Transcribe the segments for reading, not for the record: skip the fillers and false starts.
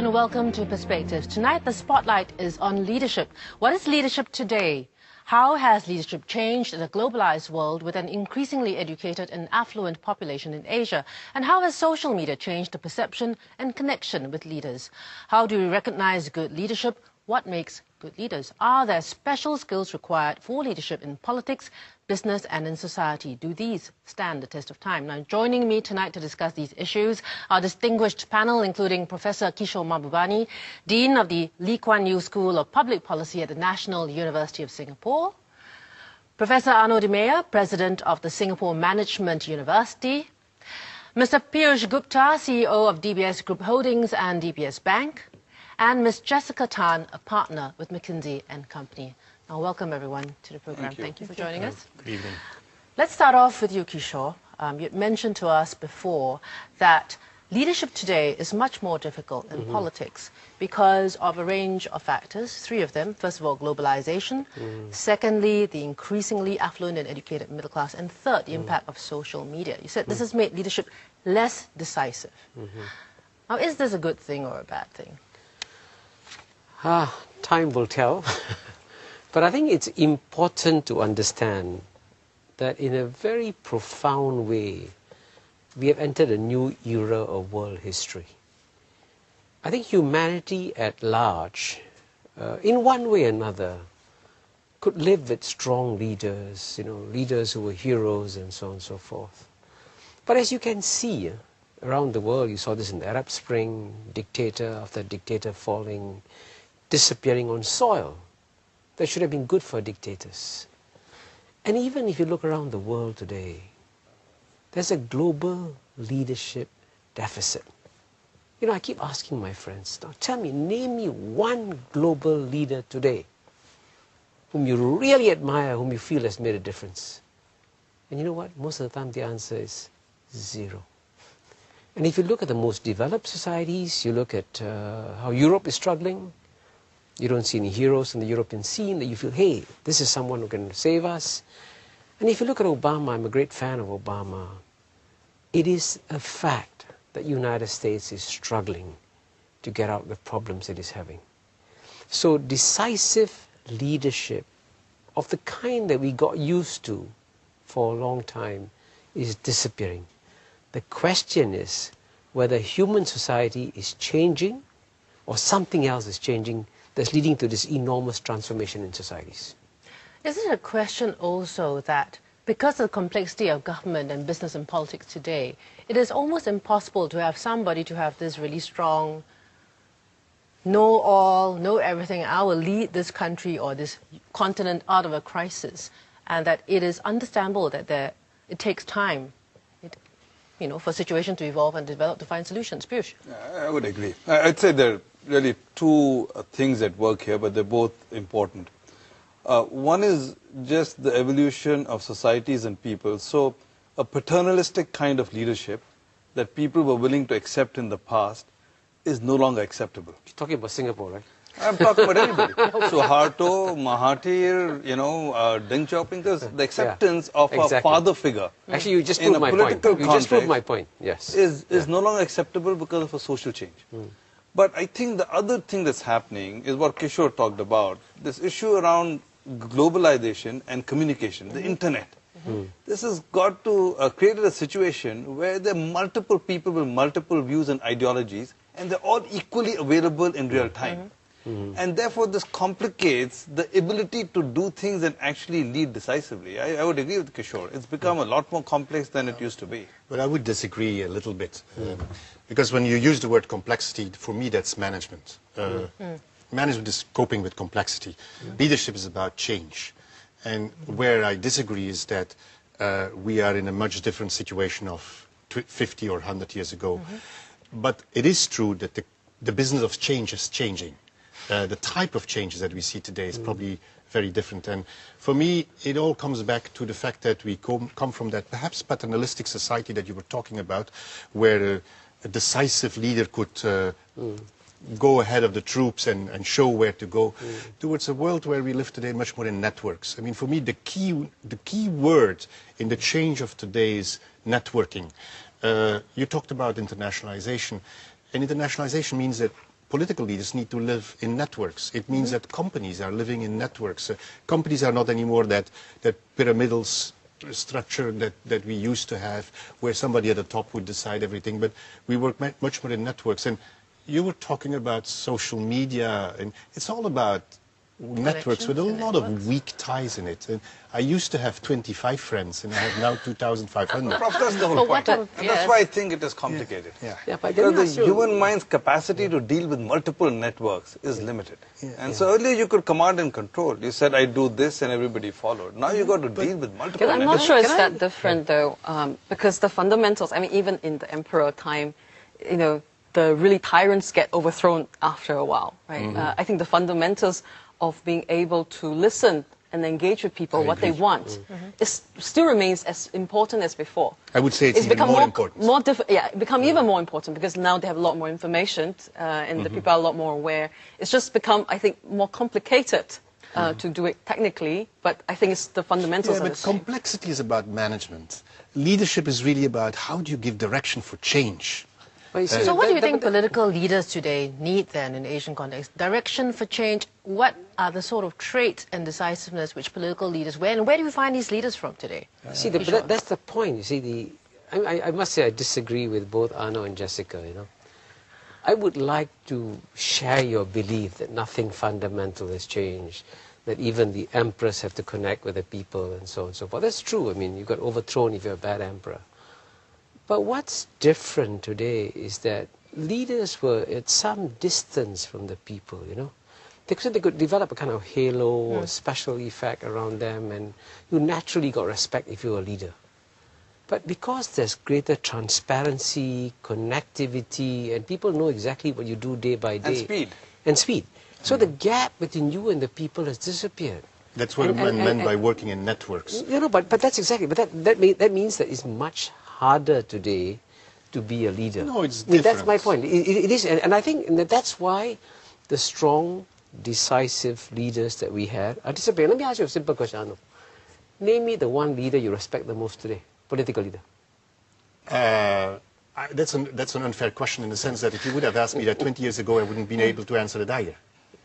and welcome to Perspectives. Tonight, the spotlight is on leadership. What is leadership today? How has leadership changed in a globalized world with an increasingly educated and affluent population in Asia? And how has social media changed the perception and connection with leaders? How do we recognize good leadership? What makes good leaders? Are there special skills required for leadership in politics, business and in society? Do these stand the test of time? Now, joining me tonight to discuss these issues, our distinguished panel, including Professor Kishore Mahbubani, Dean of the Lee Kuan Yew School of Public Policy at the National University of Singapore, Professor Arnaud de Meyer, President of the Singapore Management University, Mr. Piyush Gupta, CEO of DBS Group Holdings and DBS Bank, and Ms. Jessica Tan, a partner with McKinsey & Company. Now, welcome everyone to the program. Thank you for joining us. Good evening. Let's start off with you, Kishore. You mentioned to us before that leadership today is much more difficult in politics because of a range of factors, three of them. First of all, globalization. Secondly, the increasingly affluent and educated middle class. And third, the impact of social media. You said this has made leadership less decisive. Now, is this a good thing or a bad thing? Time will tell. But I think it's important to understand that in a very profound way, we have entered a new era of world history. I think humanity at large, in one way or another, could live with strong leaders, leaders who were heroes and so on and so forth. But as you can see, around the world, you saw this in the Arab Spring, dictator after dictator falling, disappearing on soil that should have been good for dictators. And even if you look around the world today, there's a global leadership deficit. I keep asking my friends, now tell me, name me one global leader today whom you really admire, whom you feel has made a difference. And you know what? Most of the time the answer is zero. And if you look at the most developed societies, you look at how Europe is struggling, you don't see any heroes in the European scene that you feel, hey, this is someone who can save us. And if you look at Obama, I'm a great fan of Obama. It is a fact that the United States is struggling to get out of the problems it is having. So decisive leadership of the kind that we got used to for a long time is disappearing. The question is whether human society is changing or something else is changing that's leading to this enormous transformation in societies. Is it a question also that because of the complexity of government and business and politics today, it is almost impossible to have somebody to have this really strong, know all, know everything, I will lead this country or this continent out of a crisis, and that it is understandable that it takes time for a situation to evolve and develop to find solutions. Piyush? I would agree. I'd say there are really two things at work here, but they're both important. One is just the evolution of societies and people. So a paternalistic kind of leadership that people were willing to accept in the past is no longer acceptable. You're talking about Singapore, right? I'm talking about everybody. Suharto, Mahathir, Deng Xiaoping, the acceptance of a father figure. Actually, you just proved my point. You just proved my point, yes. Is no longer acceptable because of a social change. But I think the other thing that's happening is what Kishore talked about, this issue around globalization and communication, the internet. This has got to create a situation where there are multiple people with multiple views and ideologies, and they're all equally available in real time. And therefore, this complicates the ability to do things and actually lead decisively. I would agree with Kishore. It's become a lot more complex than it used to be. But I would disagree a little bit. Because when you use the word complexity, for me, that's management. Management is coping with complexity. Leadership is about change. And where I disagree is that we are in a much different situation of 50 or 100 years ago. But it is true that the business of change is changing. The type of changes that we see today is probably very different. And for me, it all comes back to the fact that we come from that perhaps paternalistic society that you were talking about, where a decisive leader could go ahead of the troops and show where to go, towards a world where we live today much more in networks. I mean, for me, the key word in the change of today is networking. You talked about internationalization, and internationalization means that political leaders need to live in networks. It means that companies are living in networks. Companies are not anymore that pyramidal structure that we used to have, where somebody at the top would decide everything, but we work much more in networks. And you were talking about social media, and it's all about networks with a lot of weak ties in it. And I used to have 25 friends, and I have now 2,500. Prof, that's the whole point. And that's why I think it is complicated. But because the human mind's capacity to deal with multiple networks is limited. So earlier you could command and control. You said, I do this, and everybody followed. Now you got to deal with multiple I'm networks. not sure it's that different, though, because the fundamentals, I mean, even in the emperor time, you know, the really tyrants get overthrown after a while, right? I think the fundamentals of being able to listen and engage with people, what they want, still remains as important as before. I would say it's even more important. Become even more important because now they have a lot more information and the people are a lot more aware. It's just become, I think, more complicated to do it technically, but I think it's the fundamentals are the same. Complexity is about management. Leadership is really about how do you give direction for change. So what do you think political leaders today need then in Asian context? Direction for change, what are the sort of traits and decisiveness which political leaders wear, and where do we find these leaders from today? See, that's the point. You see, I must say I disagree with both Arno and Jessica, you know. I would like to share your belief that nothing fundamental has changed, that even the emperors have to connect with the people and so on and so forth. That's true. I mean, you got overthrown if you're a bad emperor. But what's different today is that leaders were at some distance from the people, you know. They could develop a kind of halo or special effect around them, and you naturally got respect if you're a leader. But because there's greater transparency, connectivity, and people know exactly what you do day by day. And speed. So the gap between you and the people has disappeared. That's what I meant by working in networks. You know, but that's exactly, but that means that it's much harder today to be a leader. No, it's different. That's my point. It is, and I think that's why the strong, decisive leaders that we had are disappearing. Let me ask you a simple question, Arno. Name me the one leader you respect the most today, political leader. That's an unfair question in the sense that if you would have asked me that 20 years ago, I wouldn't have been able to answer it either.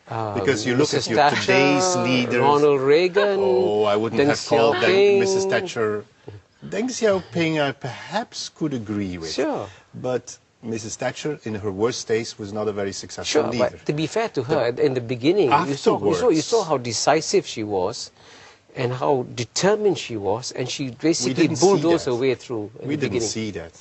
Because you look at your today's leaders. Ronald Reagan. Oh, I wouldn't Deng have called Xiaoping. Mrs. Thatcher. Deng Xiaoping I perhaps could agree with. Sure. But Mrs. Thatcher, in her worst days, was not a very successful leader. But to be fair to her, in the beginning, you saw how decisive she was and how determined she was, and she basically bulldozed her way through in the beginning. We didn't see that.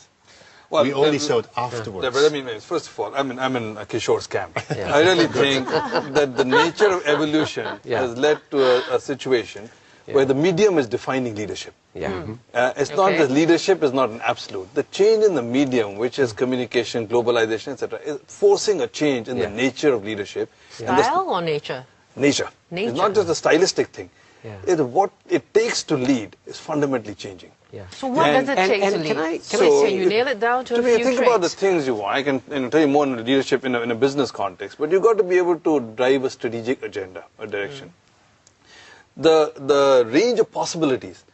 Well, we only saw it afterwards. But I mean, first of all, I'm in Kishore's camp. I really think that the nature of evolution has led to a situation where the medium is defining leadership. It's not that leadership is not an absolute. The change in the medium, which is communication, globalization, etc., is forcing a change in the nature of leadership. Style or nature? Nature. It's not just a stylistic thing. What it takes to lead is fundamentally changing. So what does it take to lead? Can you nail it down to a few think traits? about the things you want. I can tell you more on leadership in a business context, but you've got to be able to drive a strategic agenda, a direction. The range of possibilities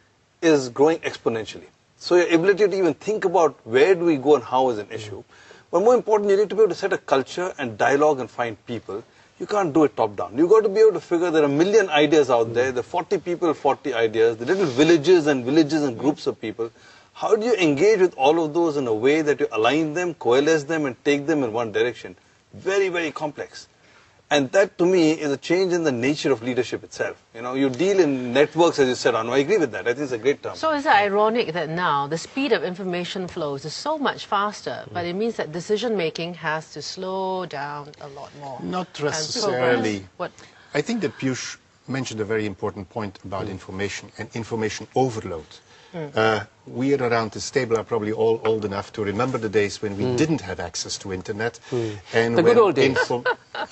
is growing exponentially. So your ability to even think about where do we go and how is an issue. But more important, you need to be able to set a culture and dialogue and find people. You can't do it top down. You've got to be able to figure there are a million ideas out there. There are 40 people, 40 ideas. The little villages and groups of people. How do you engage with all of those in a way that you align them, coalesce them, and take them in one direction? Very, very complex. And that, to me, is a change in the nature of leadership itself. You know, you deal in networks, as you said, Anu. I agree with that. I think it's a great term. So is it ironic that now the speed of information flows is so much faster, but it means that decision-making has to slow down a lot more? Not necessarily. I think that Piyush mentioned a very important point about information and information overload. We are around this table are probably all old enough to remember the days when we didn't have access to internet. And the good old days.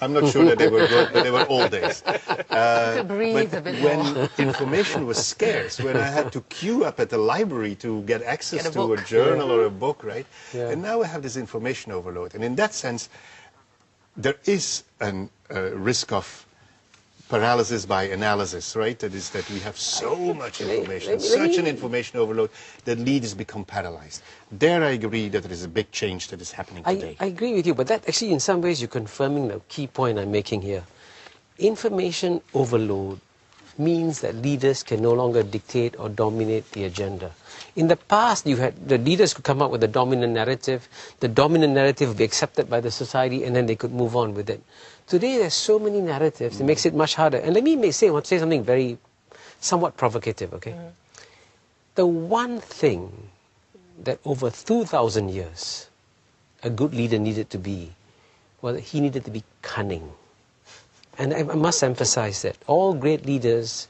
I'm not sure that they were good, but they were old days. To breathe a bit when information was scarce, when I had to queue up at the library to get access to a journal or a book, right? And now I have this information overload. And in that sense, there is a risk of paralysis by analysis, right? That is that we have so much information, let such an me- information overload that leaders become paralyzed. There I agree that there is a big change that is happening today. I agree with you, but that actually in some ways you're confirming the key point I'm making here. Information overload means that leaders can no longer dictate or dominate the agenda. In the past, you had the leaders could come up with a dominant narrative. The dominant narrative would be accepted by the society, and then they could move on with it. Today, there's so many narratives. It makes it much harder. And let me say something very, somewhat provocative. Okay, the one thing that over 2,000 years a good leader needed to be, well, he needed to be cunning. And I must emphasize that all great leaders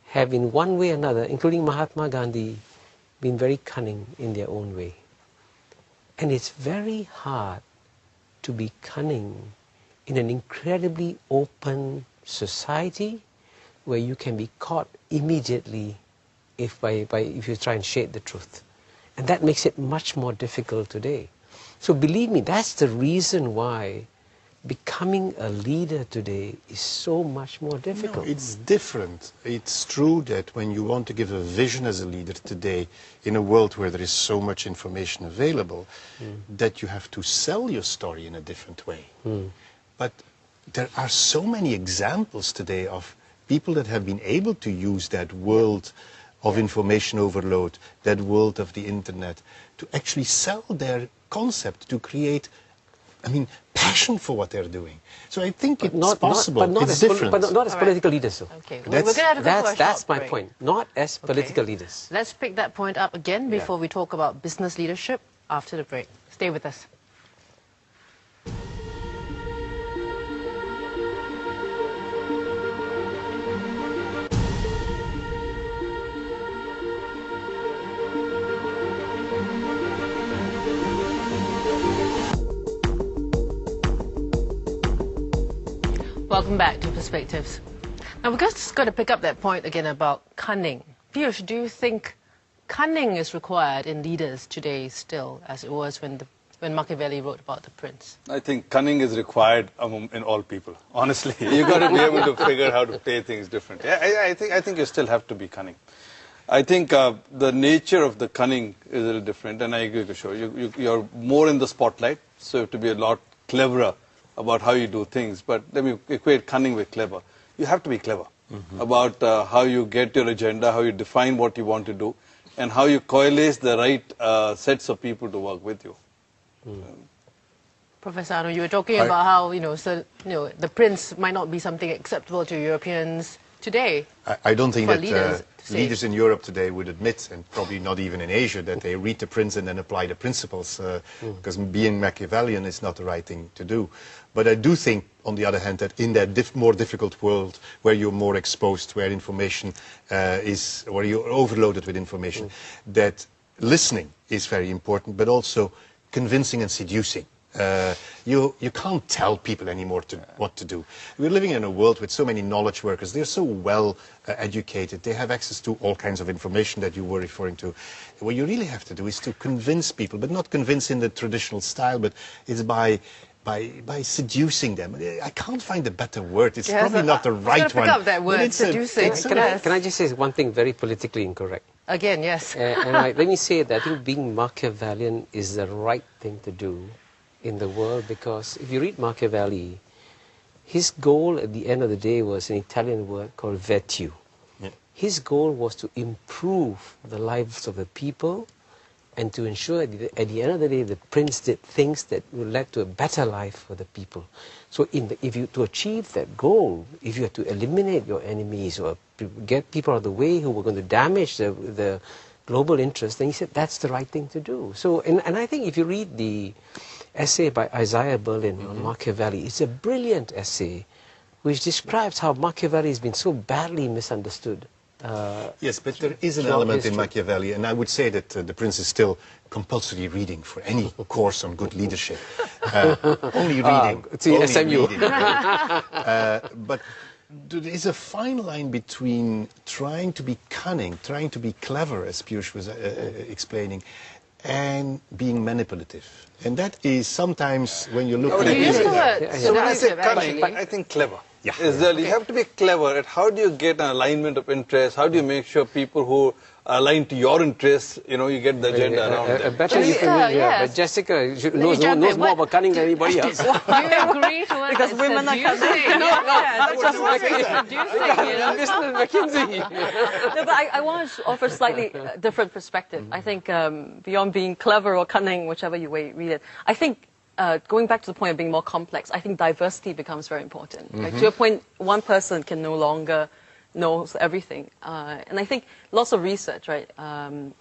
have in one way or another, including Mahatma Gandhi, been very cunning in their own way. And it's very hard to be cunning in an incredibly open society where you can be caught immediately if you try and shade the truth. And that makes it much more difficult today. So believe me, that's the reason why becoming a leader today is so much more difficult. No, it's different. It's true that when you want to give a vision as a leader today in a world where there is so much information available, that you have to sell your story in a different way. But there are so many examples today of people that have been able to use that world of information overload, that world of the internet, to actually sell their concept, to create, passion for what they're doing. So I think it's possible. But not it's as different. but not as political leaders, though. Okay, we're going to have to go for a That's short my break. point. Not as political leaders. Let's pick that point up again before we talk about business leadership after the break. Stay with us. Welcome back to Perspectives. Now we're just going to pick up that point again about cunning. Piyush, do you think cunning is required in leaders today still, as it was when Machiavelli wrote about the prince? I think cunning is required in all people. Honestly, you got to be able to figure how to play things different. I think you still have to be cunning. I think the nature of the cunning is a little different, and I agree with Kishore. You're more in the spotlight, so you have to be a lot cleverer about how you do things. But let me equate cunning with clever. You have to be clever about how you get your agenda, how you define what you want to do, and how you coalesce the right sets of people to work with you. Professor Arno, you were talking about how the prince might not be something acceptable to Europeans today. I don't think For that leaders to say. leaders in Europe today would admit, and probably not even in Asia, that they read the prince and then apply the principles, because being Machiavellian is not the right thing to do. But I do think, on the other hand, that in that more difficult world where you're more exposed, where information where you're overloaded with information, that listening is very important, but also convincing and seducing. You can't tell people anymore what to do. We're living in a world with so many knowledge workers. They're so well educated. They have access to all kinds of information that you were referring to. What you really have to do is to convince people, but not convince in the traditional style, but it's by seducing them. I can't find a better word. It's probably not the right one. Pick up that word, but it's seducing. Can I just say one thing very politically incorrect? Again, yes. Let me say that I think being Machiavellian is the right thing to do in the world, because if you read Machiavelli, his goal at the end of the day was an Italian word called virtue. Yeah. His goal was to improve the lives of the people and to ensure that at the end of the day the prince did things that would lead to a better life for the people. So to achieve that goal, if you have to eliminate your enemies or get people out of the way who were going to damage the global interest, then he said that's the right thing to do. So, and I think if you read the essay by Isaiah Berlin on Machiavelli, it's a brilliant essay which describes how Machiavelli has been so badly misunderstood. Yes, but there is an throughout element in history. Machiavelli, and I would say that The Prince is still compulsory reading for any course on good leadership. Only reading. it's the only SMU. reading. But there is a fine line between trying to be cunning, trying to be clever, as Piyush was explaining, and being manipulative. And that is sometimes, when you look at You it, used the word So when I say seductive, cunning, actually. I think clever. Yeah. is that you have to be clever at how do you get an alignment of interests, how do you make sure people who are aligned to your interests, you get the agenda around them. Better you Jessica, can, yes. but Jessica me knows jump more in. What- about cunning than anybody else. Do you agree to what Because it women says? are Do you cunning. think? That's just what what it introducing, Business McKinsey. No, but I want to offer a slightly different perspective. I think beyond being clever or cunning, whichever you way read it, I think going back to the point of being more complex, I think diversity becomes very important. Right? To your point, one person can no longer know everything. And I think lots of research, right,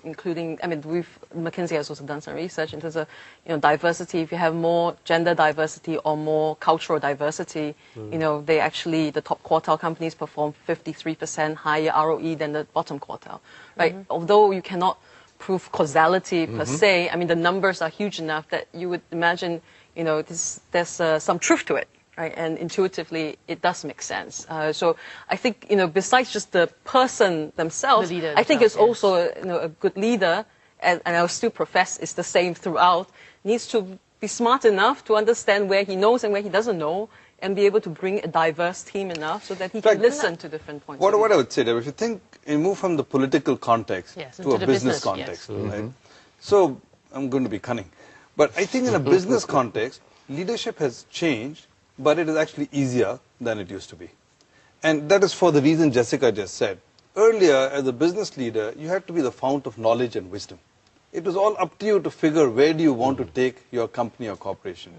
including, McKinsey has also done some research in terms of, diversity. If you have more gender diversity or more cultural diversity, they actually, the top quartile companies perform 53% higher ROE than the bottom quartile, right? Although you cannot prove causality per se, the numbers are huge enough that you would imagine, there's some truth to it. Right, and intuitively, it does make sense. So I think, besides just the person themselves, The leader I think themselves, it's also, a good leader, and I'll still profess it's the same throughout, needs to be smart enough to understand where he knows and where he doesn't know, and be able to bring a diverse team enough so that he can listen to different points of view. What I would say, Deb, if you think, you move from the political context Yes, to into a the business business, context, right? So I'm going to be cunning. But I think in a business context, leadership has changed, but it is actually easier than it used to be. And that is for the reason Jessica just said. Earlier, as a business leader, you had to be the fount of knowledge and wisdom. It was all up to you to figure where do you want to take your company or corporation.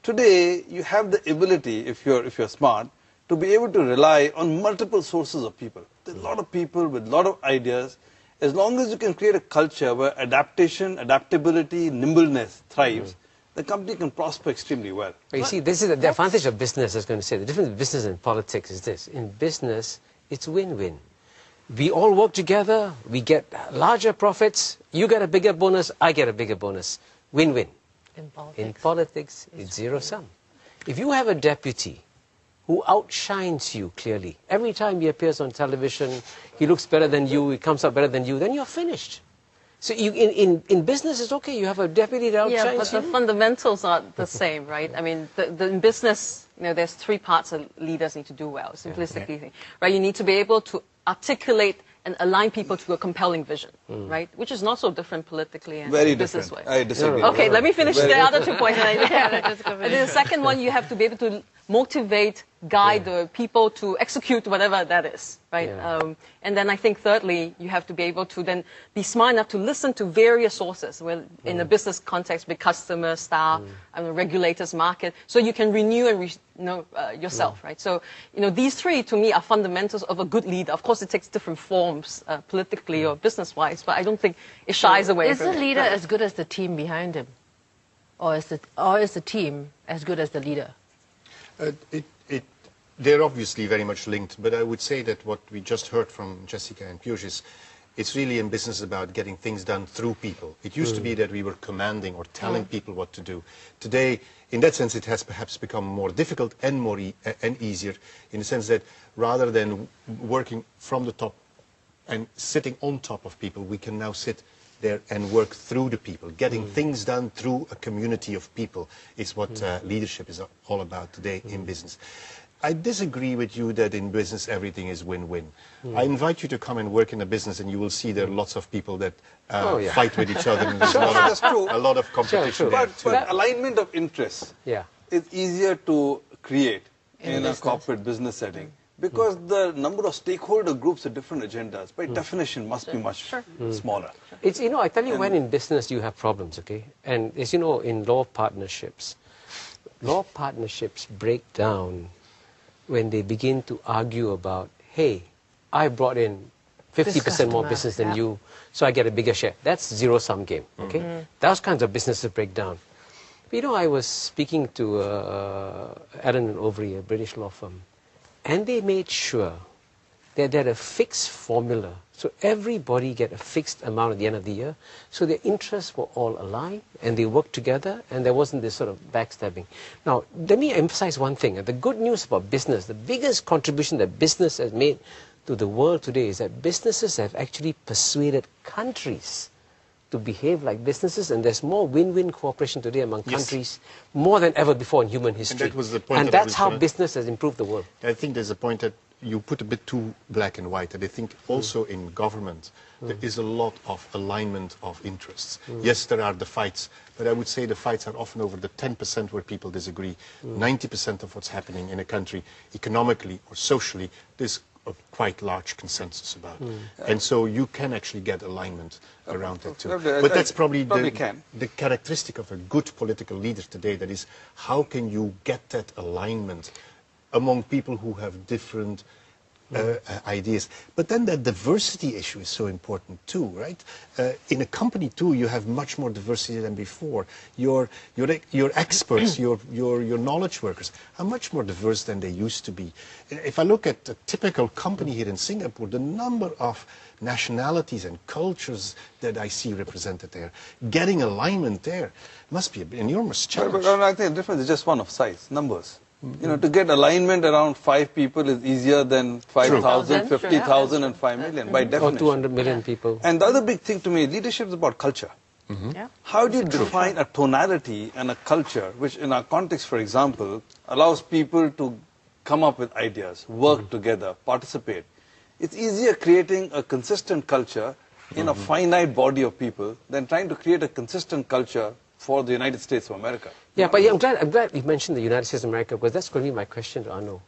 Today, you have the ability, if you're smart, to be able to rely on multiple sources of people. There's a lot of people with a lot of ideas. As long as you can create a culture where adaptation, adaptability, nimbleness thrives, the company can prosper extremely well. But you see, this is the advantage of business, I was going to say. The difference between business and politics is this. In business, it's win-win. We all work together, we get larger profits, you get a bigger bonus, I get a bigger bonus. Win-win. In politics, it's zero-sum. If you have a deputy who outshines you clearly, every time he appears on television, he looks better than you, he comes out better than you, then you're finished. So in business, it's okay. You have a deputy that outshines Yeah, but the fundamentals are the same, right? In business, there's three parts that leaders need to do well, simplistically, right? You need to be able to articulate and align people to a compelling vision, right? Which is not so different politically and Very business different. way. I disagree. Okay, let me finish Very the other 2 points. And Let's go then the second one, you have to be able to motivate, guide the people to execute whatever that is, right? Yeah. And then I think thirdly, you have to be able to then be smart enough to listen to various sources, well, in a business context, with customers, staff, regulators, market, so you can renew and yourself, right? So, these three to me are fundamentals of a good leader. Of course, it takes different forms, politically or business-wise, but I don't think it shies away Is from the it. leader as good as the team behind him? Or is the team as good as the leader? They're obviously very much linked, but I would say that what we just heard from Jessica and Piyush is it's really in business about getting things done through people. It used to be that we were commanding or telling people what to do. Today, in that sense, it has perhaps become more difficult and more easier in the sense that rather than working from the top and sitting on top of people, we can now sit there and work through the people. Getting things done through a community of people is what leadership is all about today in business. I disagree with you that in business everything is win-win. I invite you to come and work in a business and you will see there are lots of people that fight with each other. And there's That's true. a lot of competition there too. But alignment of interests is easier to create in a corporate business setting because the number of stakeholder groups with different agendas, by definition, must be much smaller. It's, I tell you when in business you have problems, okay? And as you know, in law partnerships break down when they begin to argue about, hey, I brought in 50% more business than you, so I get a bigger share. That's zero-sum game, okay? Those kinds of businesses break down. But, I was speaking to Allen & Overy, a British law firm, and they made sure that they had a fixed formula. So everybody get a fixed amount at the end of the year. So their interests were all aligned and they worked together and there wasn't this sort of backstabbing. Now, let me emphasize one thing. The good news about business, the biggest contribution that business has made to the world today is that businesses have actually persuaded countries to behave like businesses, and there's more win-win cooperation today among countries more than ever before in human history. And that was the point and that I that's was how gonna- business has improved the world. I think there's a point that you put a bit too black and white, and I think also in government there is a lot of alignment of interests. Yes, there are the fights, but I would say the fights are often over the 10% where people disagree. 90% of what's happening in a country, economically or socially, there's a quite large consensus about. And so you can actually get alignment around that too. But that's probably the characteristic of a good political leader today, that is, how can you get that alignment among people who have different ideas. But then that diversity issue is so important too, right? In a company too, you have much more diversity than before. Your experts, your knowledge workers are much more diverse than they used to be. If I look at a typical company here in Singapore, the number of nationalities and cultures that I see represented there, getting alignment there must be an enormous challenge. But I think the difference is just one of size, numbers. You know, to get alignment around 5 people is easier than 5,000, 50,000 and 5 million, by definition. Or 200 million people. And the other big thing to me, leadership is about culture. How do you define a tonality and a culture which in our context, for example, allows people to come up with ideas, work together, participate? It's easier creating a consistent culture in a finite body of people than trying to create a consistent culture for the United States of America. Yeah, but I'm glad you mentioned the United States of America, because that's going to be my question to Arno.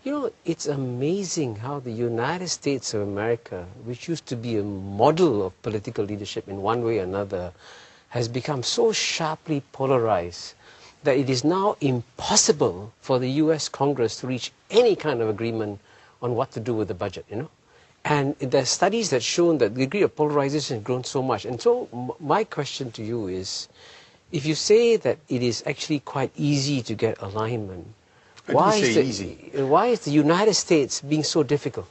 You know, it's amazing how the United States of America, which used to be a model of political leadership in one way or another, has become so sharply polarized that it is now impossible for the US Congress to reach any kind of agreement on what to do with the budget, you know. And there are studies that show that the degree of polarization has grown so much. And so my question to you is, if you say that it is actually quite easy to get alignment, why is the United States being so difficult?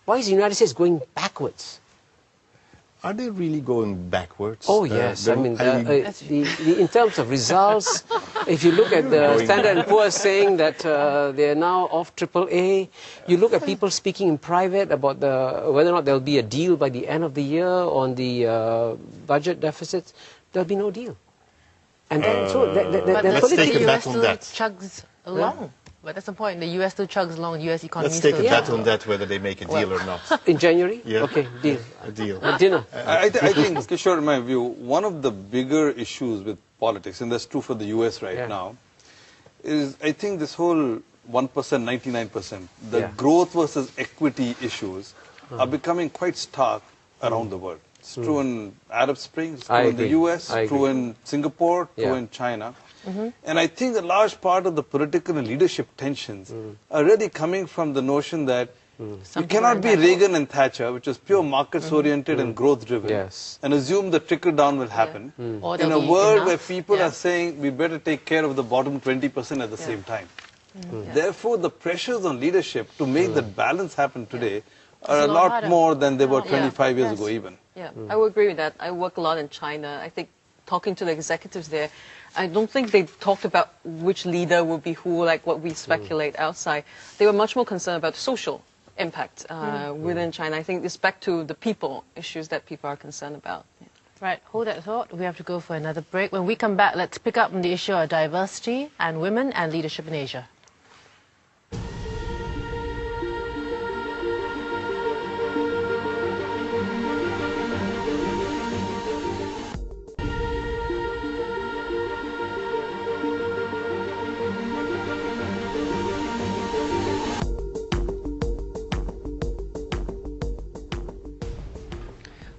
Why is the United States going backwards? Are they really going backwards? Oh yes, in terms of results, if you look at the Standard & Poor's saying that they are now off AAA, you look at people speaking in private about whether or not there will be a deal by the end of the year on the budget deficits, there will be no deal. And then, so let's take a bet on that. Chugs along. But that's the point. The U.S. still chugs along. U.S. economy. Let's take a bet on that, whether they make a deal or not. In January? Yeah. Okay, deal. A deal. A dinner. I think, Kishore, in my view, one of the bigger issues with politics, and that's true for the U.S. right now, is I think this whole 1%, 99%, the growth versus equity issues are becoming quite stark around the world. It's true in Arab Spring, it's true in the US, true in Singapore, true in China. And I think a large part of the political and leadership tensions are really coming from the notion that you cannot be Reagan and Thatcher, which is pure markets-oriented and growth-driven, and assume the trickle-down will happen in a world where people are saying we better take care of the bottom 20% at the same time. Therefore, the pressures on leadership to make that balance happen today are a lot more than they were 25 years ago even. Yeah, I would agree with that. I work a lot in China. I think talking to the executives there, I don't think they talked about which leader would be who, like what we speculate outside. They were much more concerned about social impact within China. I think it's back to the people issues that people are concerned about. Right, hold that thought. We have to go for another break. When we come back, let's pick up on the issue of diversity and women and leadership in Asia.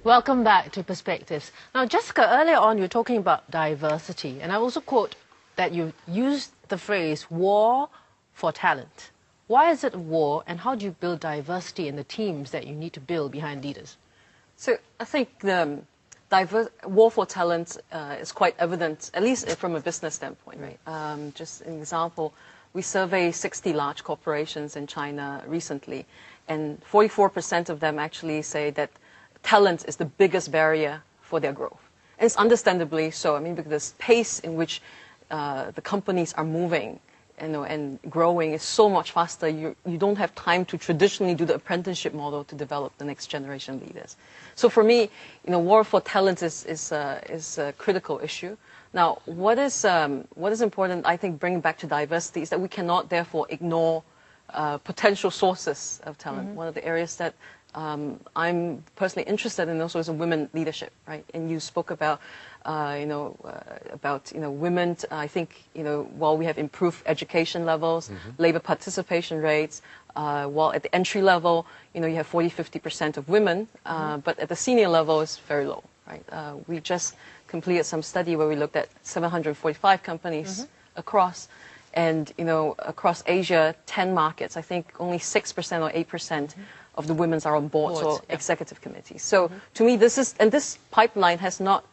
Welcome back to Perspectives. Now, Jessica, earlier on you were talking about diversity, and I also quote that you used the phrase war for talent. Why is it a war, and how do you build diversity in the teams that you need to build behind leaders? So I think the war for talent is quite evident, at least from a business standpoint. Right? Just an example, we surveyed 60 large corporations in China recently, and 44% of them actually say that talent is the biggest barrier for their growth. And it's understandably so. I mean, because the pace in which the companies are moving and growing is so much faster. You don't have time to traditionally do the apprenticeship model to develop the next generation leaders. So for me, war for talent is a critical issue. Now, what is important, I think, bringing back to diversity is that we cannot therefore ignore potential sources of talent. One of the areas that I'm personally interested in also is in women leadership, right? And you spoke about women. I think while we have improved education levels, labor participation rates, while at the entry level, you have 40–50% of women, but at the senior level, it's very low, right? We just completed some study where we looked at 745 companies across. And, across Asia, 10 markets, I think only 6% or 8% of the women are on boards or executive committees. So to me, this pipeline has not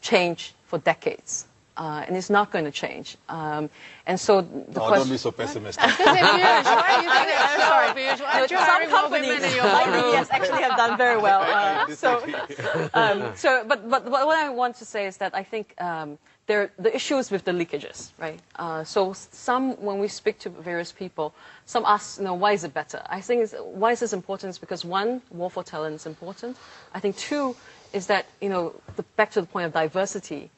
changed for decades. And it's not going to change. And so the question... Don't be so pessimistic. Piyush, why do you think that? Sorry, Piyush, why aren't you hiring more women in your boardroom? Yes, actually have done very well. But what I want to say is that I think the issue is with the leakages, right? So when we speak to various people, some ask, why is it better? I think why is this important is because one, war for talent is important. I think two is that, back to the point of diversity,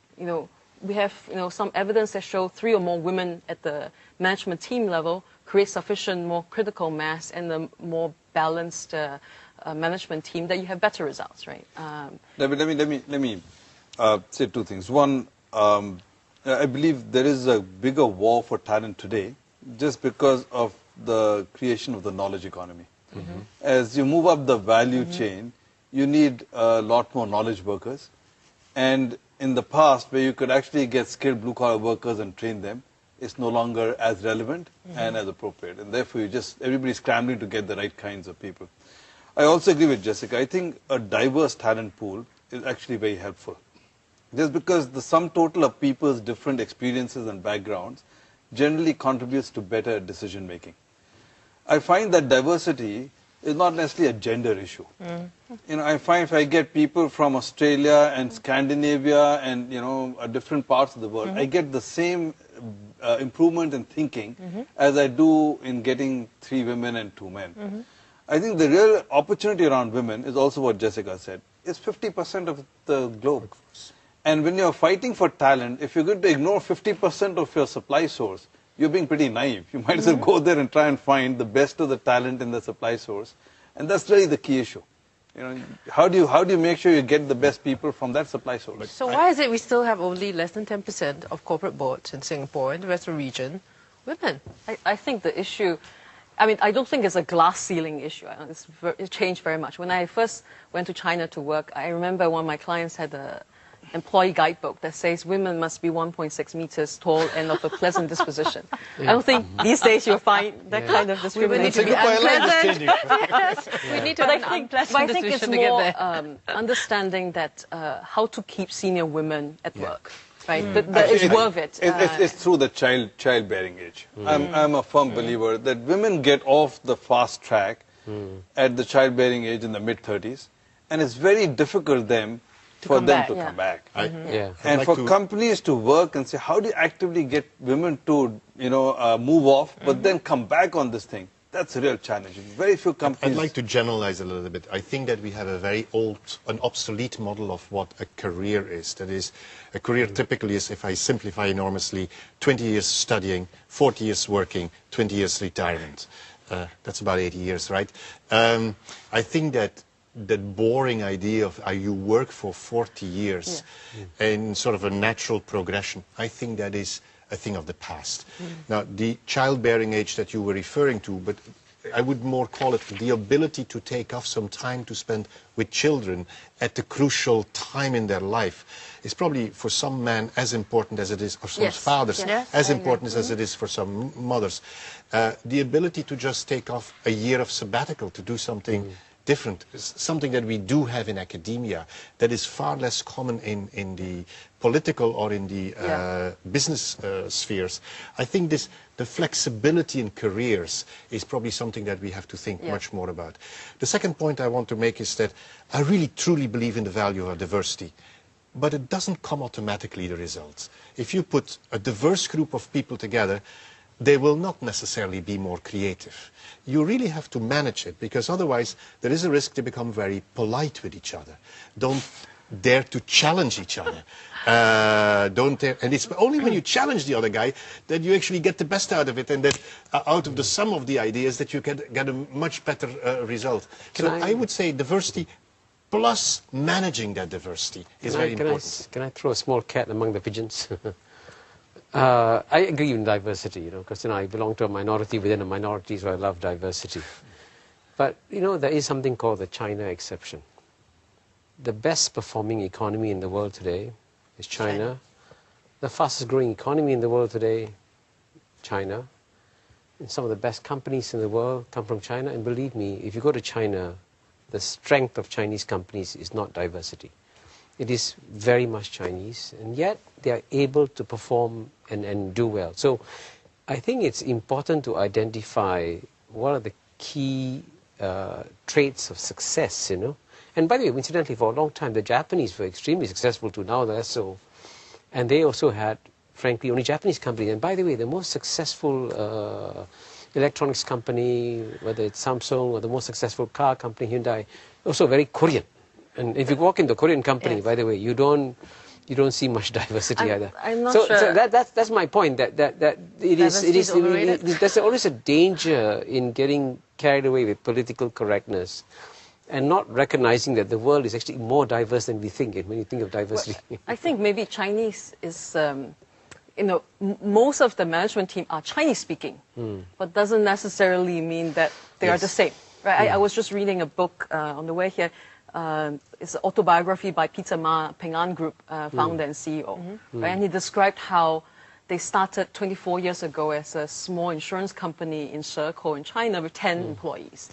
we have, some evidence that show 3 or more women at the management team level create sufficient more critical mass and a more balanced management team that you have better results, right? Let me say 2 things. One, I believe there is a bigger war for talent today just because of the creation of the knowledge economy. As you move up the value chain, you need a lot more knowledge workers. And in the past, where you could actually get skilled blue-collar workers and train them, it's no longer as relevant and as appropriate. And therefore, everybody's scrambling to get the right kinds of people. I also agree with Jessica. I think a diverse talent pool is actually very helpful. Just because the sum total of people's different experiences and backgrounds generally contributes to better decision making. I find that diversity is not necessarily a gender issue. I find if I get people from Australia and Scandinavia and different parts of the world, I get the same improvement in thinking as I do in getting 3 women and 2 men. I think the real opportunity around women is also what Jessica said. It's 50% of the globe. And when you're fighting for talent, if you're going to ignore 50% of your supply source, you're being pretty naive. You might as well go there and try and find the best of the talent in the supply source. And that's really the key issue. How do you make sure you get the best people from that supply source? So why is it we still have only less than 10% of corporate boards in Singapore and the rest of the region women? I think the issue, I don't think it's a glass ceiling issue. It's changed very much. When I first went to China to work, I remember one of my clients had a employee guidebook that says women must be 1.6 meters tall and of a pleasant disposition. I don't think these days you'll find that kind of discrimination. We need to be unpleasant. Yes. We need to have an unpleasant it's disposition to get more there. Understanding that how to keep senior women at work. Right? That is worth it. It's through the childbearing age. I'm a firm believer that women get off the fast track at the childbearing age in the mid-30s, and it's very difficult then for them to come back. And for companies to work and say, how do you actively get women to move off, but then come back on this thing? That's a real challenge. Very few companies... I'd like to generalize a little bit. I think that we have a very old, an obsolete model of what a career is. That is, a career typically is, if I simplify enormously, 20 years studying, 40 years working, 20 years retirement. That's about 80 years, right? I think that boring idea of you work for 40 years and sort of a natural progression, I think that is a thing of the past. Now, the childbearing age that you were referring to, but I would more call it the ability to take off some time to spend with children at the crucial time in their life is probably for some men as important as it is for some fathers, as important as it is for some mothers. The ability to just take off a year of sabbatical to do something different, something that we do have in academia that is far less common in the political or in the business spheres. I think the flexibility in careers is probably something that we have to think much more about. The second point I want to make is that I really truly believe in the value of diversity, but it doesn't come automatically, the results. If you put a diverse group of people together, they will not necessarily be more creative. You really have to manage it, because otherwise there is a risk to become very polite with each other. Don't dare to challenge each other. Don't dare, and it's only when you challenge the other guy that you actually get the best out of it, and that out of the sum of the ideas that you can get a much better result. So I would say diversity plus managing that diversity is very important. Can I throw a small cat among the pigeons? I agree with diversity, because I belong to a minority within a minority, so I love diversity. But there is something called the China exception. The best performing economy in the world today is China. The fastest growing economy in the world today, China. And some of the best companies in the world come from China. And believe me, if you go to China, the strength of Chinese companies is not diversity. It is very much Chinese, and yet they are able to perform and do well. So I think it's important to identify what are the key traits of success, And by the way, incidentally, for a long time, the Japanese were extremely successful too, now less so. And they also had, frankly, only Japanese companies. And by the way, the most successful electronics company, whether it's Samsung or the most successful car company, Hyundai, also very Korean. And if you walk into a Korean company, by the way, you don't see much diversity either. I'm not sure. So that's my point. That there's always a danger in getting carried away with political correctness, and not recognizing that the world is actually more diverse than we think it when you think of diversity. Well, I think maybe Chinese is, most of the management team are Chinese speaking, but doesn't necessarily mean that they are the same. Right? I was just reading a book on the way here. It's an autobiography by Peter Ma, Ping An Group founder and CEO. Right? And he described how they started 24 years ago as a small insurance company in Shekou in China with 10 employees.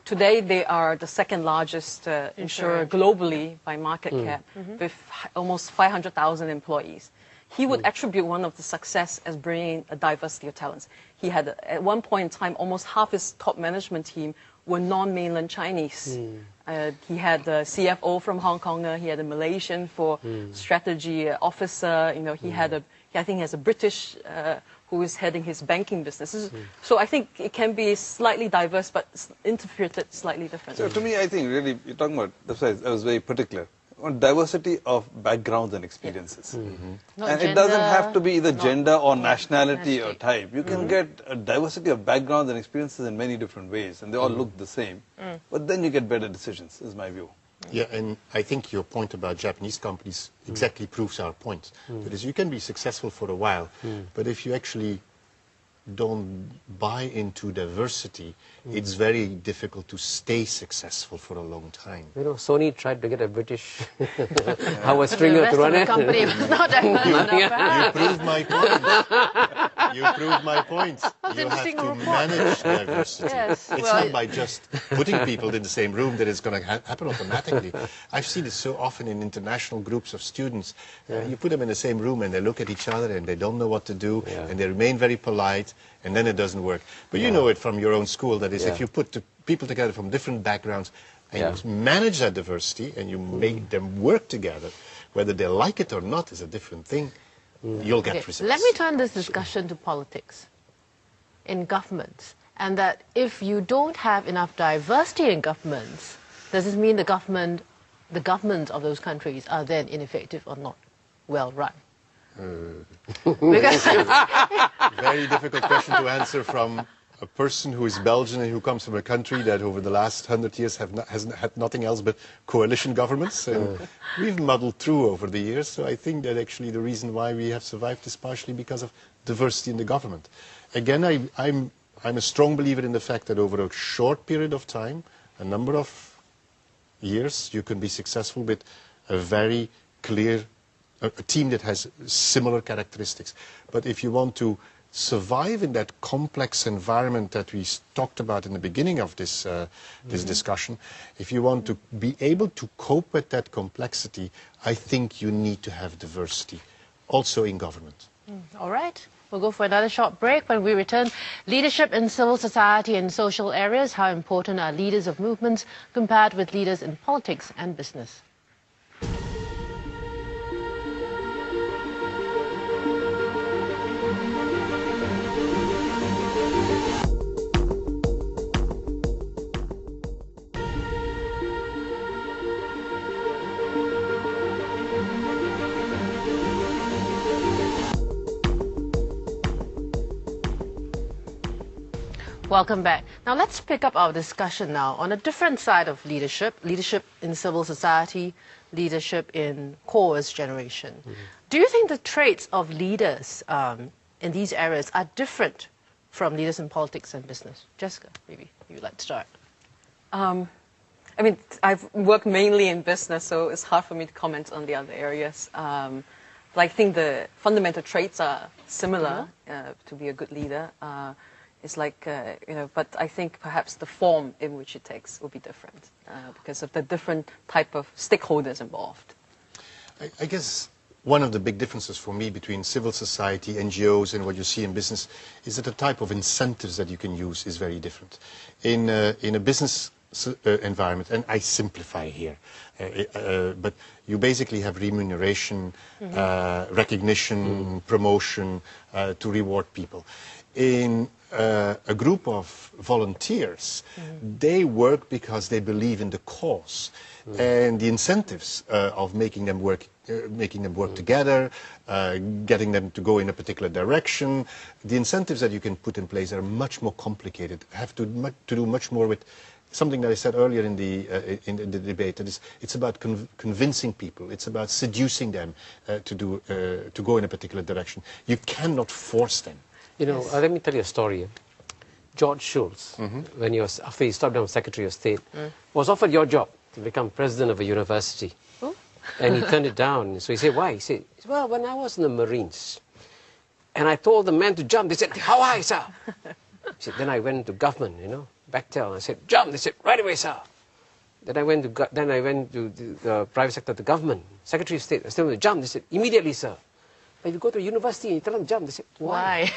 Today, they are the second largest insurer globally by market cap, with almost 500,000 employees. He would attribute one of the success as bringing a diversity of talents. He had, at one point in time, almost half his top management team were non-mainland Chinese. He had a CFO from Hong Kong. He had a Malaysian for strategy officer. He had I think he has a British who is heading his banking business. So I think it can be slightly diverse, but interpreted slightly different. So to me, I think really, you're talking about, that's why I was very particular, on diversity of backgrounds and experiences. And gender, it doesn't have to be either gender or nationality or type. You can get a diversity of backgrounds and experiences in many different ways, and they all look the same. But then you get better decisions, is my view. Yeah, and I think your point about Japanese companies exactly proves our point. That is, you can be successful for a while, but if you actually don't buy into diversity, it's very difficult to stay successful for a long time. Sony tried to get a British Howard Stringer to run it. Company was not You proved my point. You proved my point. You have to manage diversity. Yes, It's not by just putting people in the same room that it's going to happen automatically. I've seen this so often in international groups of students. You put them in the same room and they look at each other and they don't know what to do and they remain very polite, and then it doesn't work. But you know it from your own school, that is, if you put people together from different backgrounds and you manage that diversity and you make them work together, whether they like it or not is a different thing, you'll get results. Let me turn this discussion to politics in governments, and that if you don't have enough diversity in governments, does this mean the governments of those countries are then ineffective or not well run? Very difficult question to answer from a person who is Belgian and who comes from a country that over the last 100 years has had nothing else but coalition governments. And we've muddled through over the years, so I think that actually the reason why we have survived is partially because of diversity in the government. Again, I'm a strong believer in the fact that over a short period of time, a number of years, you can be successful with a very clear a team that has similar characteristics. But if you want to survive in that complex environment that we talked about in the beginning of this discussion, if you want to be able to cope with that complexity, I think you need to have diversity, also in government. All right. We'll go for another short break. When we return, leadership in civil society and social areas. How important are leaders of movements compared with leaders in politics and business? Welcome back. Now let's pick up our discussion now on a different side of leadership, leadership in civil society, leadership in cause generation. Do you think the traits of leaders in these areas are different from leaders in politics and business? Jessica, maybe you'd like to start. I mean, I've worked mainly in business, so it's hard for me to comment on the other areas. But I think the fundamental traits are similar to be a good leader. It's like, but I think perhaps the form in which it takes will be different because of the different type of stakeholders involved. I guess one of the big differences for me between civil society, NGOs, and what you see in business is that the type of incentives that you can use is very different. In a business environment, and I simplify here, but you basically have remuneration, recognition, promotion to reward people. In a group of volunteers, they work because they believe in the cause, and the incentives of making them work together, getting them to go in a particular direction. The incentives that you can put in place are much more complicated, have to do much more with something that I said earlier in the debate. That is, it's about convincing people. It's about seducing them to go in a particular direction. You cannot force them. You know, let me tell you a story. George Shultz, when he was, after he stopped down Secretary of State, was offered your job to become president of a university. And he turned it down. So he said, why? He said, well, when I was in the Marines, and I told the men to jump, they said, how high, sir? He said, then I went to government, Bechtel, and I said, jump. They said, right away, sir. Then I went to the private sector, the government, Secretary of State. I still went to jump. They said, immediately, sir. But if you go to a university and you tell them to jump, they say, why?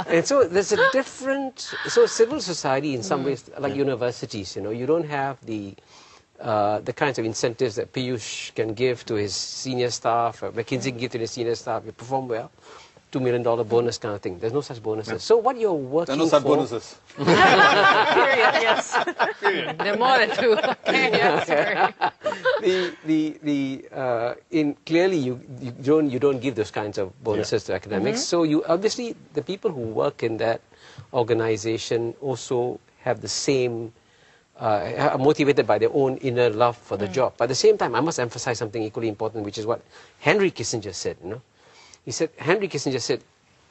And so there's a different, so civil society in some ways, like universities, you don't have the kinds of incentives that Piyush can give to his senior staff, McKinsey can give to his senior staff. You perform well, $2 million bonus kind of thing. There's no such bonuses. No. So what you're working for... There are no such bonuses. Period, yes. Period. There are more than two. Okay, yes, clearly you don't give those kinds of bonuses to academics. So you obviously, the people who work in that organization also have the same, are motivated by their own inner love for the job. But at the same time, I must emphasize something equally important, which is what Henry Kissinger said, Henry Kissinger said,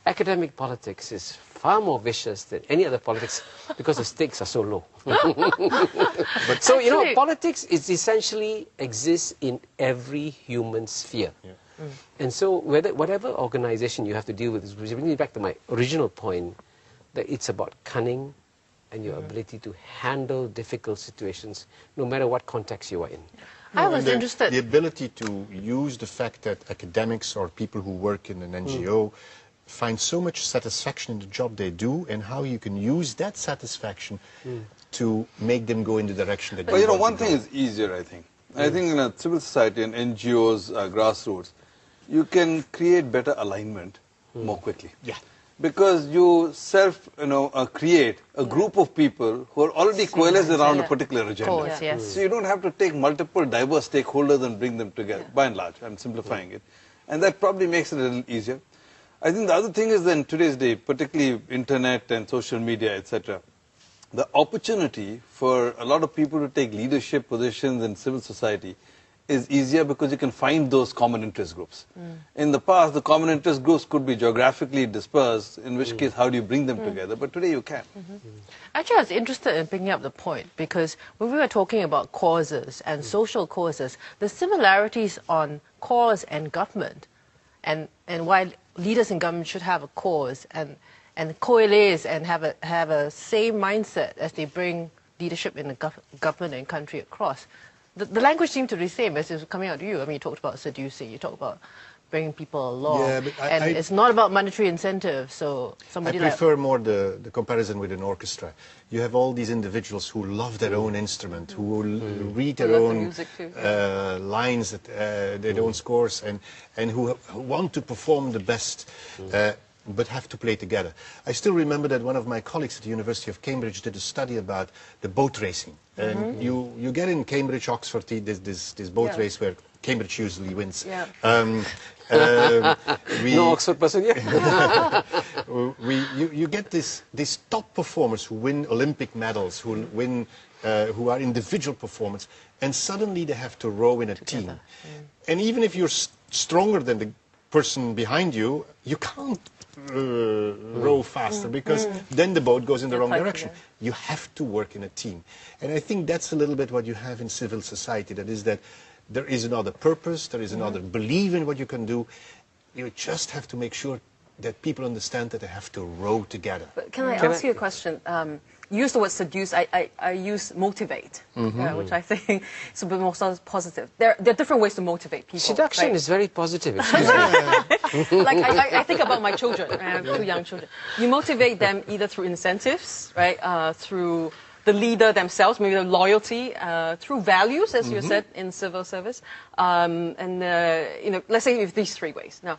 academic politics is far more vicious than any other politics because the stakes are so low. But so, politics is essentially exists in every human sphere. And so whatever organization you have to deal with, is bringing me back to my original point, that it's about cunning and your ability to handle difficult situations, no matter what context you are in. I was interested. The ability to use the fact that academics or people who work in an NGO find so much satisfaction in the job they do, and how you can use that satisfaction to make them go in the direction that they want one to thing go. is easier, I think. I think in a civil society and NGOs, grassroots, you can create better alignment more quickly. Yeah. Because you create a group of people who are already coalesced around a particular agenda. Course, yes. So you don't have to take multiple diverse stakeholders and bring them together, by and large. I'm simplifying it. And that probably makes it a little easier. I think the other thing is that in today's day, particularly internet and social media, etc., the opportunity for a lot of people to take leadership positions in civil society is easier because you can find those common interest groups. In the past, the common interest groups could be geographically dispersed, in which case, how do you bring them together? But today you can. Actually, I was interested in picking up the point because when we were talking about causes and social causes, the similarities on cause and government, and why leaders in government should have a cause and coalesce and have a same mindset as they bring leadership in the government and country across. The language seemed to be the same as it was coming out to you. I mean, you talked about seducing, you talked about bringing people along. Yeah, but it's not about monetary incentives, so somebody I prefer more the comparison with an orchestra. You have all these individuals who love their own instrument, who will read their own lines, their own scores, and who want to perform the best, but have to play together. I still remember that one of my colleagues at the University of Cambridge did a study about the boat racing. And you get in Cambridge, Oxford, this boat race where Cambridge usually wins. Yeah. No Oxford person yet? You get these top performers who win Olympic medals, who win, who are individual performers, and suddenly they have to row in a team. And even if you're stronger than the person behind you, you can't row faster because then the boat goes in the wrong direction. You have to work in a team. And I think that's a little bit what you have in civil society. That is that there is another purpose, there is another belief in what you can do. You just have to make sure that people understand that they have to row together. But can I ask you a question? You use the word seduce, I use motivate, which I think is a bit more positive. There are different ways to motivate people. Seduction right? is very positive. Excuse me. Like I think about my children. I have 2 young children. You motivate them either through incentives, right? Through the leader themselves, maybe the loyalty, through values, as you said in civil service, and you know, let's say with these 3 ways. Now,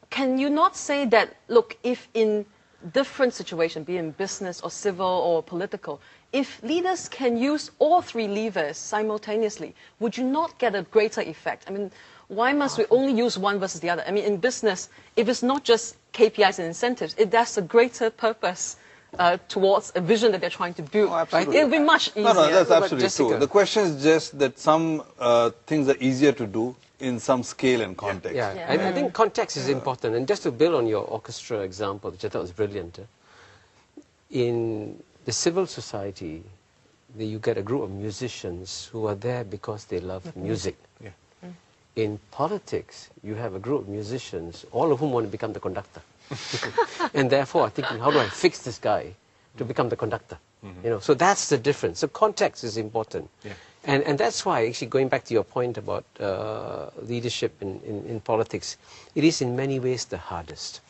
can you not say that? Look, if in different situations, be it in business or civil or political, if leaders can use all 3 levers simultaneously, would you not get a greater effect? I mean, why must we only use one versus the other? I mean, in business, if it's not just KPIs and incentives, it has a greater purpose towards a vision that they're trying to build. Oh, absolutely. It'll be much easier. No, that's absolutely Jessica. true. The question is just that some things are easier to do in some scale and context. Yeah, I think context is important. And just to build on your orchestra example, which I thought was brilliant, in the civil society, you get a group of musicians who are there because they love music. Yeah. In politics, you have a group of musicians, all of whom want to become the conductor. And therefore are thinking, how do I fix this guy to become the conductor? You know, so that's the difference. So context is important. Yeah. And that's why, actually, going back to your point about leadership in politics, it is in many ways the hardest.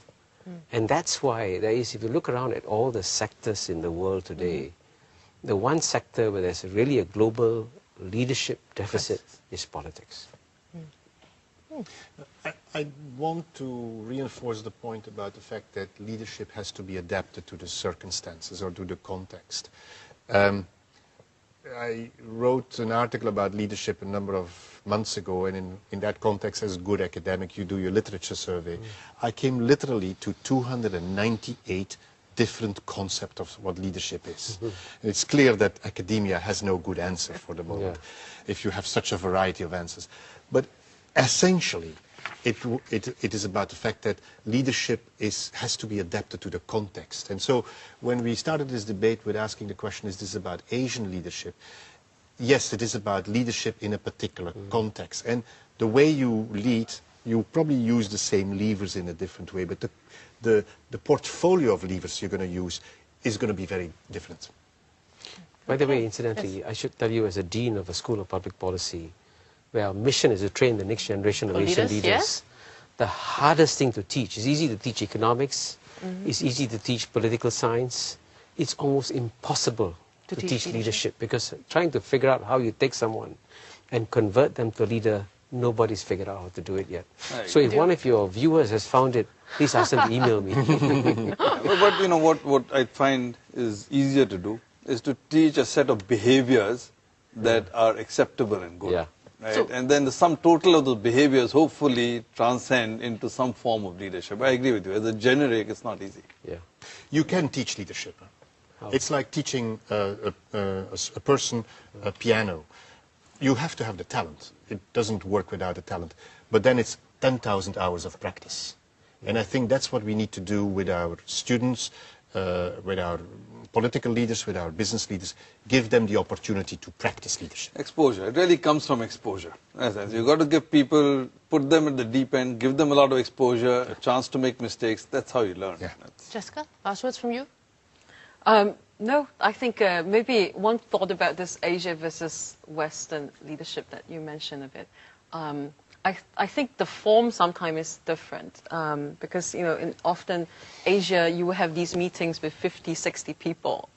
And that's why there is, if you look around at all the sectors in the world today, the one sector where there's really a global leadership deficit is politics. I want to reinforce the point about the fact that leadership has to be adapted to the circumstances or to the context. I wrote an article about leadership a number of months ago, and in that context, as a good academic, you do your literature survey. I came literally to 298 different concepts of what leadership is. It's clear that academia has no good answer for the moment, if you have such a variety of answers. But essentially, it is about the fact that leadership has to be adapted to the context. And so when we started this debate with asking the question, is this about Asian leadership? Yes, it is about leadership in a particular context. And the way you lead, you probably use the same levers in a different way, but the portfolio of levers you're going to use is going to be very different. By the way, incidentally, I should tell you, as a dean of a school of public policy, where our mission is to train the next generation of Asian leaders, the hardest thing to teach, it's easy to teach economics, it's easy to teach political science, it's almost impossible to teach leadership, because trying to figure out how you take someone and convert them to a leader, nobody's figured out how to do it yet. So if one of your viewers has found it, please ask them to email me. But you know, what I find is easier to do is to teach a set of behaviors that are acceptable and good. Yeah. Right? So, and then the sum total of those behaviors hopefully transcend into some form of leadership. I agree with you. As a generic, it's not easy. Yeah. You can teach leadership. It's like teaching a person a piano. You have to have the talent. It doesn't work without the talent. But then it's 10,000 hours of practice. And I think that's what we need to do with our students, with our political leaders, with our business leaders. Give them the opportunity to practice leadership. Exposure. It really comes from exposure. You've got to give people, put them at the deep end, give them a lot of exposure, a chance to make mistakes. That's how you learn. Yeah. Jessica, last words from you? No, I think maybe one thought about this Asia versus Western leadership that you mentioned a bit. I think the form sometimes is different because, you know, often Asia, you will have these meetings with 50, 60 people.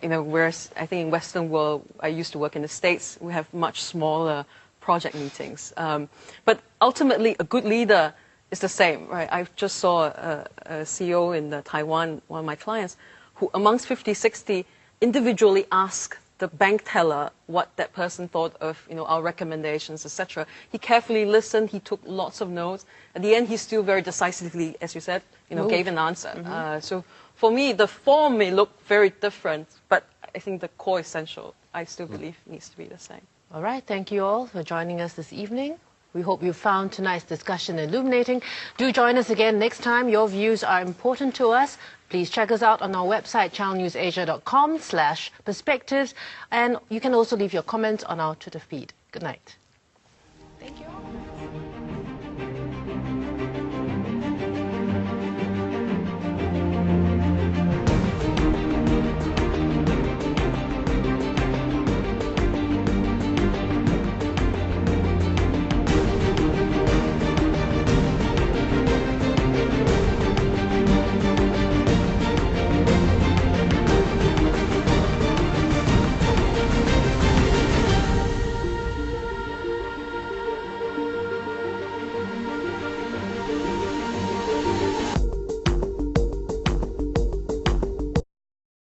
You know, whereas I think in Western world, I used to work in the States, we have much smaller project meetings. But ultimately, a good leader is the same, right? I just saw a CEO in Taiwan, one of my clients, who amongst 50, 60 individually ask the bank teller what that person thought of, our recommendations, etc. He carefully listened. He took lots of notes. At the end, he still very decisively, as you said, gave an answer. So for me, the form may look very different, but I think the core essential, I still believe, needs to be the same. All right. Thank you all for joining us this evening. We hope you found tonight's discussion illuminating. Do join us again next time. Your views are important to us. Please check us out on our website, channelnewsasia.com/perspectives. And you can also leave your comments on our Twitter feed. Good night.